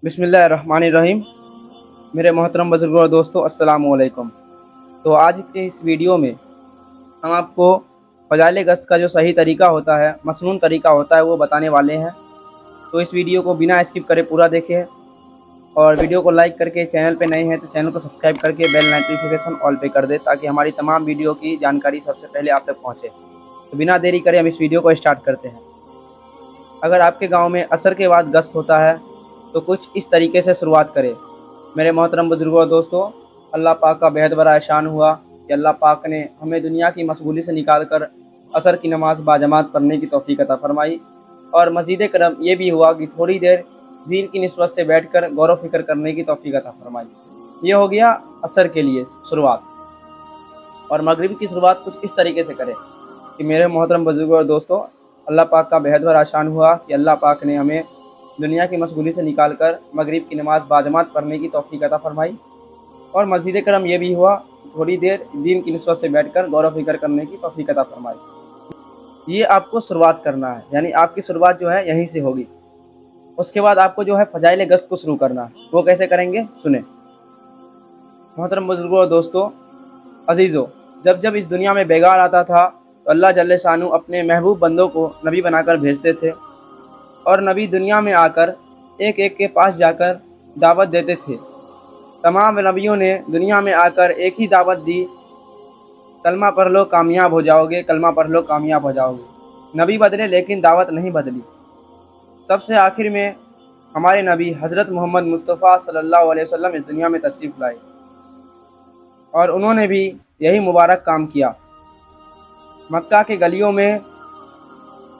بسم اللہ الرحمن الرحیم۔ میرے محترم بزرگوں اور دوستوں، السلام علیکم۔ تو آج کے اس ویڈیو میں ہم آپ کو فضائل گشت کا جو صحیح طریقہ ہوتا ہے، مسنون طریقہ ہوتا ہے، وہ بتانے والے ہیں۔ تو اس ویڈیو کو بنا اسکپ کرے پورا دیکھیں، اور ویڈیو کو لائک کر کے چینل پہ نئے ہیں تو چینل کو سبسکرائب کر کے بیل نوٹیفیکیشن آل پہ کر دے، تاکہ ہماری تمام ویڈیو کی جانکاری سب سے پہلے آپ تک پہنچے۔ تو بنا دیری کرے ہم اس ویڈیو کو اسٹارٹ کرتے ہیں۔ اگر آپ کے گاؤں میں عصر کے بعد گشت ہوتا ہے تو کچھ اس طریقے سے شروعات کرے۔ میرے محترم بزرگوں اور دوستوں، اللہ پاک کا بہت بڑا احسان ہوا کہ اللہ پاک نے ہمیں دنیا کی مشغولی سے نکال کر عصر کی نماز باجماعت پڑھنے کی توفیق عطا فرمائی، اور مزید کرم یہ بھی ہوا کہ تھوڑی دیر دین کی نسبت سے بیٹھ کر غور و فکر کرنے کی توفیق عطا فرمائی۔ یہ ہو گیا عصر کے لیے شروعات۔ اور مغرب کی شروعات کچھ اس طریقے سے کرے کہ میرے محترم بزرگوں اور دوستوں، اللہ پاک کا بہت بڑا احسان ہوا کہ اللہ پاک نے ہمیں دنیا کی مشغولی سے نکال کر مغرب کی نماز باجماعت پڑھنے کی توفیق عطا فرمائی، اور مزید کرم یہ بھی ہوا تھوڑی دیر دین کی نسبت سے بیٹھ کر غور و فکر کرنے کی توفیق عطا فرمائی۔ یہ آپ کو شروعات کرنا ہے، یعنی آپ کی شروعات جو ہے یہیں سے ہوگی۔ اس کے بعد آپ کو جو ہے فضائل گشت کو شروع کرنا ہے۔ وہ کیسے کریں گے سنیں۔ محترم بزرگوں اور دوستوں، عزیزو، جب اس دنیا میں بیگار آتا تھا تو اللہ جل شانہ اپنے محبوب بندوں کو نبی بنا کر بھیجتے تھے، اور نبی دنیا میں آ کر ایک ایک کے پاس جا کر دعوت دیتے تھے۔ تمام نبیوں نے دنیا میں آ کر ایک ہی دعوت دی، کلمہ پڑھ لو کامیاب ہو جاؤ گے، کلمہ پڑھ لو کامیاب ہو جاؤ گے۔ نبی بدلے لیکن دعوت نہیں بدلی۔ سب سے آخر میں ہمارے نبی حضرت محمد مصطفیٰ صلی اللہ علیہ وسلم اس دنیا میں تشریف لائے، اور انہوں نے بھی یہی مبارک کام کیا۔ مکہ کے گلیوں میں،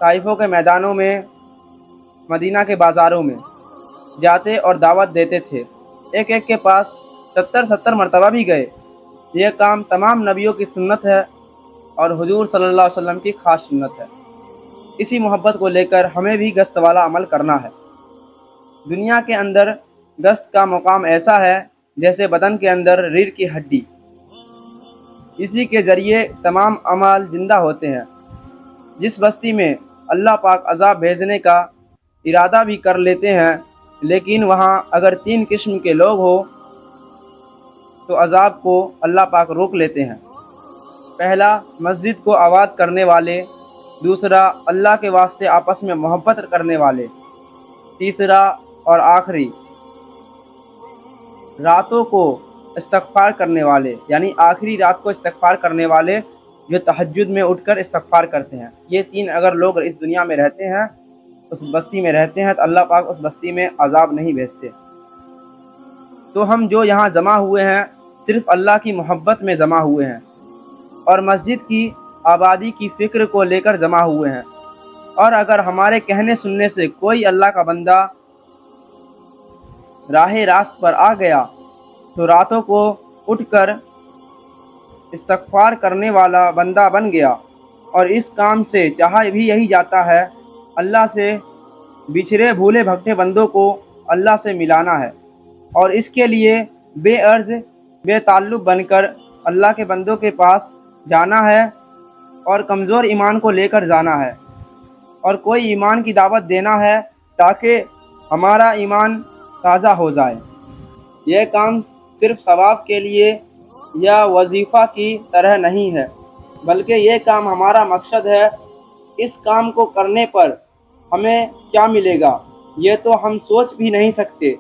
طائفوں کے میدانوں میں، مدینہ کے بازاروں میں جاتے اور دعوت دیتے تھے۔ ایک ایک کے پاس 70 مرتبہ بھی گئے۔ یہ کام تمام نبیوں کی سنت ہے، اور حضور صلی اللہ علیہ وسلم کی خاص سنت ہے۔ اسی محبت کو لے کر ہمیں بھی گشت والا عمل کرنا ہے۔ دنیا کے اندر گشت کا مقام ایسا ہے جیسے بدن کے اندر ریڑھ کی ہڈی۔ اسی کے ذریعے تمام اعمال زندہ ہوتے ہیں۔ جس بستی میں اللہ پاک عذاب بھیجنے کا ارادہ بھی کر لیتے ہیں، لیکن وہاں اگر 3 قسم کے لوگ ہو تو عذاب کو اللہ پاک روک لیتے ہیں۔ پہلا، مسجد کو آباد کرنے والے۔ دوسرا، اللہ کے واسطے آپس میں محبت کرنے والے۔ تیسرا اور آخری، راتوں کو استغفار کرنے والے، یعنی آخری رات کو استغفار کرنے والے جو تہجد میں اٹھ کر استغفار کرتے ہیں۔ یہ 3 اگر لوگ اس دنیا میں رہتے ہیں، اس بستی میں رہتے ہیں، تو اللہ پاک اس بستی میں عذاب نہیں بھیجتے۔ تو ہم جو یہاں جمع ہوئے ہیں صرف اللہ کی محبت میں جمع ہوئے ہیں، اور مسجد کی آبادی کی فکر کو لے کر جمع ہوئے ہیں۔ اور اگر ہمارے کہنے سننے سے کوئی اللہ کا بندہ راہ راست پر آ گیا تو راتوں کو اٹھ کر استغفار کرنے والا بندہ بن گیا، اور اس کام سے چاہا بھی یہی جاتا ہے، اللہ سے بچھڑے بھولے بھٹکے بندوں کو اللہ سے ملانا ہے، اور اس کے لیے بے عرض بے تعلق بن کر اللہ کے بندوں کے پاس جانا ہے، اور کمزور ایمان کو لے کر جانا ہے، اور کوئی ایمان کی دعوت دینا ہے تاکہ ہمارا ایمان تازہ ہو جائے۔ یہ کام صرف ثواب کے لیے یا وظیفہ کی طرح نہیں ہے، بلکہ یہ کام ہمارا مقصد ہے۔ اس کام کو کرنے پر ہمیں کیا ملے گا یہ تو ہم سوچ بھی نہیں سکتے۔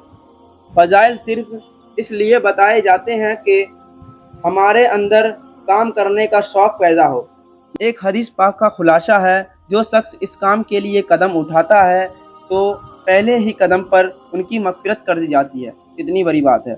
فضائل صرف اس لیے بتائے جاتے ہیں کہ ہمارے اندر کام کرنے کا شوق پیدا ہو۔ ایک حدیث پاک کا خلاصہ ہے، جو شخص اس کام کے لیے قدم اٹھاتا ہے تو پہلے ہی قدم پر ان کی مغفرت کر دی جاتی ہے۔ کتنی بڑی بات ہے۔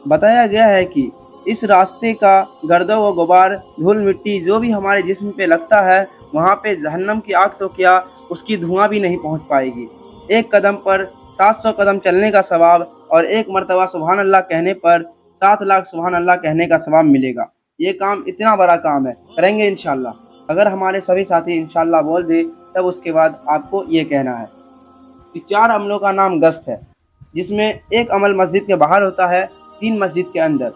بتایا گیا ہے کہ اس راستے کا گرد و غبار، دھول مٹی جو بھی ہمارے جسم پہ لگتا ہے، وہاں پہ جہنم کی آگ تو کیا، اس کی دھواں بھی نہیں پہنچ پائے گی۔ ایک قدم پر 700 قدم چلنے کا ثواب، اور ایک مرتبہ سبحان اللہ کہنے پر 7 لاکھ سبحان اللہ کہنے کا ثواب ملے گا۔ یہ کام اتنا بڑا کام ہے، کریں گے انشاءاللہ۔ اگر ہمارے سبھی ساتھی انشاءاللہ بول دیں، تب اس کے بعد آپ کو یہ کہنا ہے کہ 4 عملوں کا نام گشت ہے، جس میں ایک عمل مسجد کے باہر ہوتا ہے، 3 مسجد کے اندر۔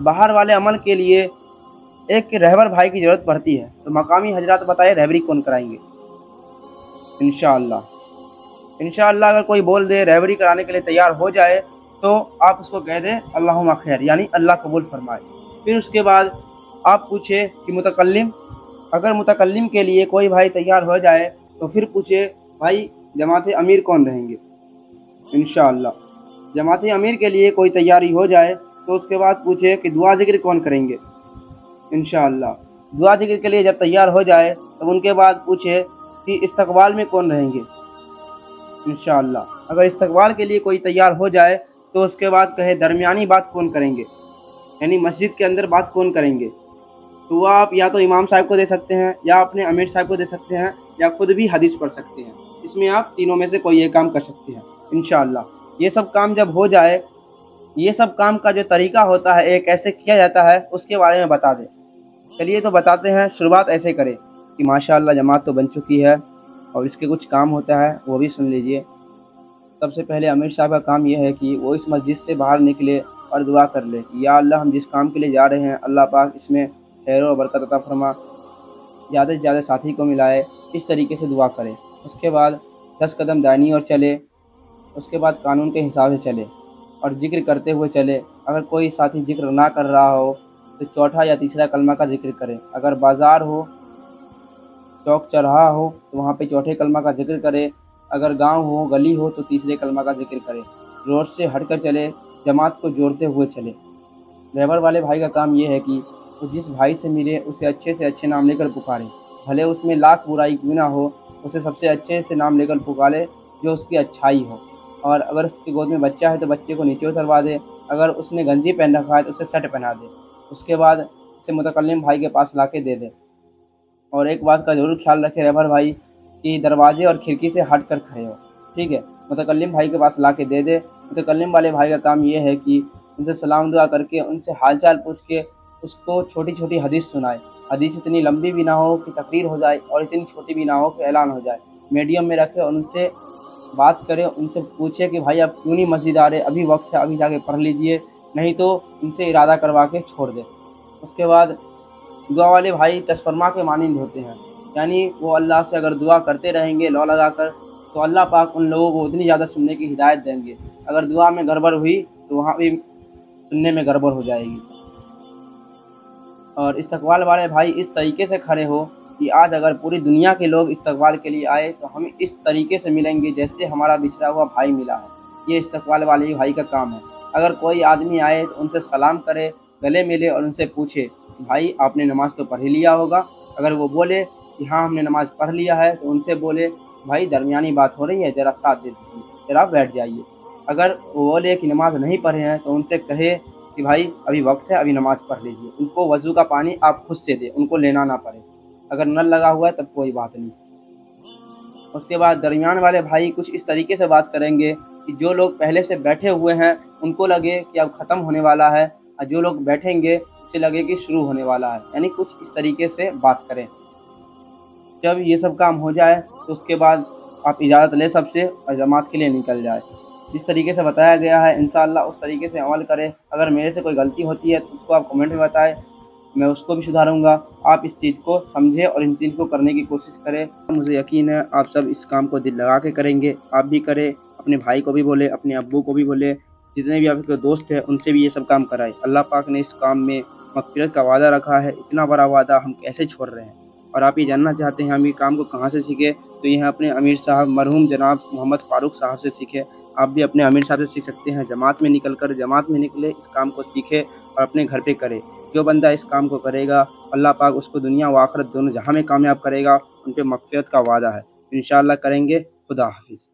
باہر والے عمل کے لیے ایک رہبر بھائی کی ضرورت پڑتی ہے، تو مقامی حضرات بتائے رہبری کون کرائیں گے انشاءاللہ۔ इंशाअल्लाह अगर कोई बोल दे रहबरी कराने के लिए तैयार हो जाए तो आप उसको कह दें अल्लाहुम्मा खैर, यानी अल्लाह कबूल फरमाए। फिर उसके बाद आप पूछे कि मुतकल्लिम, अगर मुतकल्लिम के लिए कोई भाई तैयार हो जाए तो फिर पूछे भाई जमात अमीर कौन रहेंगे। इंशाअल्लाह जमात अमीर के लिए कोई तैयारी हो जाए तो उसके बाद पूछे कि दुआ ज़िक्र कौन करेंगे। इंशाअल्लाह दुआ ज़िक्र के लिए जब तैयार हो जाए तब उनके बाद पूछे कि इस्तकबाल में कौन रहेंगे। इंशाअल्लाह अगर इस्तकबाल के लिए कोई तैयार हो जाए तो उसके बाद कहे दरमियानी बात कौन करेंगे, यानी मस्जिद के अंदर बात कौन करेंगे। तो वो आप या तो इमाम साहब को दे सकते हैं, या अपने अमीर साहब को दे सकते हैं, या खुद भी हदीस पढ़ सकते हैं। इसमें आप तीनों में से कोई एक काम कर सकते हैं इंशाअल्लाह। ये सब काम जब हो जाए, ये सब काम का जो तरीका होता है कैसे किया जाता है उसके बारे में बता दें। चलिए तो बताते हैं। शुरुआत ऐसे करें कि माशाअल्लाह जमात तो बन चुकी है और इसके कुछ काम होता है वो भी सुन लीजिए। सबसे पहले अमीर साहब का काम यह है कि वो इस मस्जिद से बाहर निकले और दुआ कर ले कि या अल्लाह हम जिस काम के लिए जा रहे हैं अल्लाह पाक इसमें खैर और बरकत अता फरमा, ज़्यादा से ज़्यादा साथी को मिलाए, इस तरीके से दुआ करें। उसके बाद 10 कदम दानी और चले, उसके बाद कानून के हिसाब से चले और ज़िक्र करते हुए चले। अगर कोई साथी ज़िक्र ना कर रहा हो तो चौथा या तीसरा कलमा का ज़िक्र करें। अगर बाज़ार हो, चौक चौराहा हो तो वहाँ पे चौथे कलमा का ज़िक्र करे। अगर गांव हो, गली हो तो तीसरे कलमा का ज़िक्र करे। रोड से हटकर चले, जमात को जोड़ते हुए चले। रहबर वाले भाई का काम ये है कि वो जिस भाई से मिले उसे अच्छे से अच्छे नाम लेकर पुकारे, भले उसमें लाख बुराई क्यों ना हो, उसे सबसे अच्छे से नाम लेकर पुकारे जो उसकी अच्छाई हो। और अगर उसकी गोद में बच्चा है तो बच्चे को नीचे उतरवा दे, अगर उसने गंजी पहन रखा है तो उसे शर्ट पहना दे। उसके बाद उसे मुतकल्लिम भाई के पास ला के दे दे। और एक बात का ज़रूर ख्याल रखे रहबर भाई कि दरवाजे और खिड़की से हट कर खड़े हो, ठीक है। मुतकल्लिम भाई के पास ला के दे दे। मुतकल्लिम वाले भाई का काम ये है कि उनसे सलाम दुआ करके, उनसे हाल चाल पूछ के उसको छोटी छोटी हदीस सुनाए। हदीस इतनी लंबी भी ना हो कि तकरीर हो जाए और इतनी छोटी भी ना हो कि ऐलान हो जाए, मीडियम में रखे। और उनसे बात करें, उनसे पूछे कि भाई आप क्यों नहीं मस्जिद आ रहे, अभी वक्त है, अभी जाके पढ़ लीजिए, नहीं तो उनसे इरादा करवा के छोड़ दे। उसके बाद दुआ वाले भाई तस्फरमा के मानिंद होते हैं, यानी वो अल्लाह से अगर दुआ करते रहेंगे लौ लगा कर तो अल्लाह पाक उन लोगों को उतनी ज़्यादा सुनने की हिदायत देंगे। अगर दुआ में गड़बड़ हुई तो वहाँ भी सुनने में गड़बड़ हो जाएगी। और इस्तकबाल वाले भाई इस तरीके से खड़े हो कि आज अगर पूरी दुनिया के लोग इस्तकबाल के लिए आए तो हम इस तरीके से मिलेंगे जैसे हमारा बिछड़ा हुआ भाई मिला है। ये इस्तकबाल वाले भाई का काम है। अगर कोई आदमी आए तो उनसे सलाम करे, गले मिले और उनसे पूछे भाई आपने नमाज़ तो पढ़ ही लिया होगा। अगर वो बोले कि हाँ हमने नमाज़ पढ़ लिया है तो उनसे बोले भाई दरमियानी बात हो रही है, ज़रा साथ दे दीजिए, ज़रा बैठ जाइए। अगर वो बोले कि नमाज़ नहीं पढ़े हैं तो उनसे कहे कि भाई अभी वक्त है, अभी नमाज़ पढ़ लीजिए। उनको वज़ू का पानी आप खुद से दें, उनको लेना ना पड़े। अगर नल लगा हुआ है तब कोई बात नहीं। उसके बाद दरमियान वाले भाई कुछ इस तरीके से बात करेंगे कि जो लोग पहले से बैठे हुए हैं उनको लगे कि अब ख़त्म होने वाला है, और जो लोग बैठेंगे उसे लगे कि शुरू होने वाला है, यानी कुछ इस तरीके से बात करें। जब ये सब काम हो जाए तो उसके बाद आप इजाज़त ले सबसे और जमात के लिए निकल जाए। जिस तरीके से बताया गया है इंशाअल्लाह उस तरीके से अमल करें। अगर मेरे से कोई गलती होती है तो उसको आप कमेंट में बताएं, मैं उसको भी सुधारूँगा। आप इस चीज़ को समझें और इन चीज़ को करने की कोशिश करें। मुझे यकीन है आप सब इस काम को दिल लगा के करेंगे। आप भी करें, अपने भाई को भी बोले, अपने अब्बू को भी बोले, जितने भी आपके दोस्त हैं उनसे भी ये सब काम कराएं। अल्लाह पाक ने इस काम में मग़फ़िरत का वादा रखा है, इतना बड़ा वादा हम कैसे छोड़ रहे हैं। और आप ये जानना चाहते हैं हम ये काम को कहाँ से सीखे, तो यह अपने अमीर साहब मरहूम जनाब मोहम्मद फ़ारूक साहब से सीखे। आप भी अपने अमीर साहब से सीख सकते हैं। जमात में निकले, इस काम को सीखे और अपने घर पे करे। जो बंदा इस काम को करेगा अल्लाह पाक उसको दुनिया व आखिरत दोनों जहाँ में कामयाब करेगा। उन पे मग़फ़िरत का वादा है। इंशाअल्लाह करेंगे। खुदा हाफ़िज़।